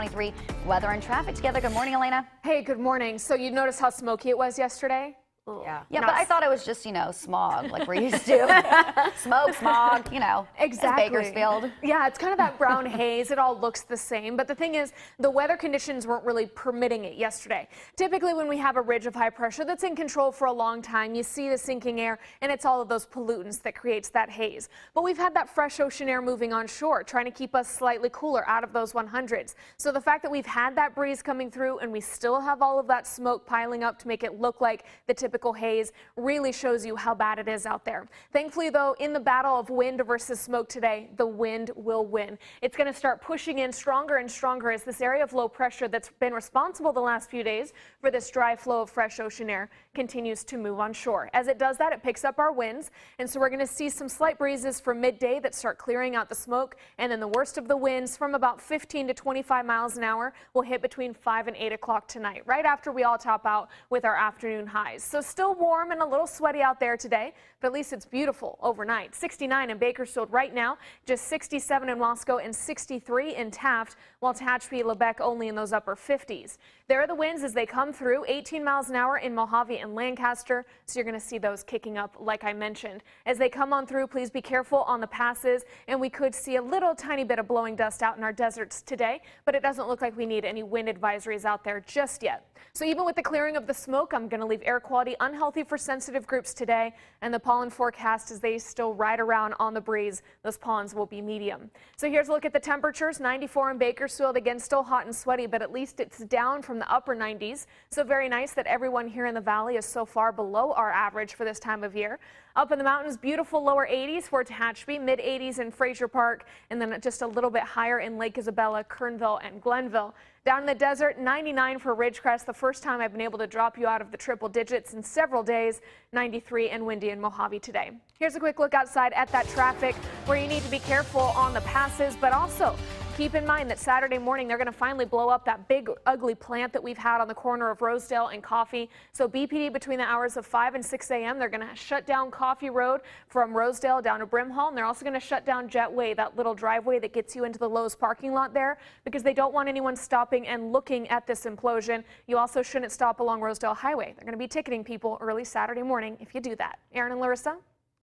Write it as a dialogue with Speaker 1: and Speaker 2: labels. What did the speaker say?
Speaker 1: 23. Weather and traffic together. Good morning, Elena.
Speaker 2: Hey, good morning. So you noticed how smoky it was yesterday?
Speaker 1: Yeah, but I thought it was just, smog like we're used to. Smoke, smog,
Speaker 2: Exactly.
Speaker 1: It's Bakersfield.
Speaker 2: Yeah, it's kind of that brown haze. It all looks the same. But the thing is, the weather conditions weren't really permitting it yesterday. Typically, when we have a ridge of high pressure that's in control for a long time, you see the sinking air, and it's all of those pollutants that creates that haze. But we've had that fresh ocean air moving on shore, trying to keep us slightly cooler out of those 100s. So the fact that we've had that breeze coming through and we still have all of that smoke piling up to make it look like the typical haze really shows you how bad it is out there. Thankfully, though, in the battle of wind versus smoke today, the wind will win. It's going to start pushing in stronger and stronger as this area of low pressure that's been responsible the last few days for this dry flow of fresh ocean air continues to move on shore. As it does that, it picks up our winds, and so we're going to see some slight breezes from midday that start clearing out the smoke, and then the worst of the winds from about 15 to 25 miles an hour will hit between 5 and 8 o'clock tonight, right after we all top out with our afternoon highs. So still warm and a little sweaty out there today, but at least it's beautiful overnight. 69 in Bakersfield right now, just 67 in Wasco and 63 in Taft, while Tehachapi, Lebec only in those upper 50s. There are the winds as they come through, 18 miles an hour in Mojave and Lancaster, so you're going to see those kicking up like I mentioned. As they come on through, please be careful on the passes, and we could see a little tiny bit of blowing dust out in our deserts today, but it doesn't look like we need any wind advisories out there just yet. So even with the clearing of the smoke, I'm going to leave air quality unhealthy for sensitive groups today, and the pollen forecast as they still ride around on the breeze, those pollens will be medium. So here's a look at the temperatures. 94 in Bakersfield, again still hot and sweaty, but at least it's down from the upper 90s. So very nice that everyone here in the valley is so far below our average for this time of year. Up in the mountains, beautiful lower 80s for Tehachapi, mid 80s in Fraser Park, and then just a little bit higher in Lake Isabella, Kernville, and Glenville. Down in the desert, 99 for Ridgecrest, the first time I've been able to drop you out of the triple digits in several days. 93 and windy in Mojave today. Here's a quick look outside at that traffic where you need to be careful on the passes, but also keep in mind that Saturday morning they're going to finally blow up that big ugly plant that we've had on the corner of Rosedale and Coffee. So BPD between the hours of 5 and 6 a.m. they're going to shut down Coffee Road from Rosedale down to Brimhall, and they're also going to shut down Jetway, that little driveway that gets you into the Lowe's parking lot there, because they don't want anyone stopping and looking at this implosion. You also shouldn't stop along Rosedale Highway. They're going to be ticketing people early Saturday morning if you do that. Aaron and Larissa.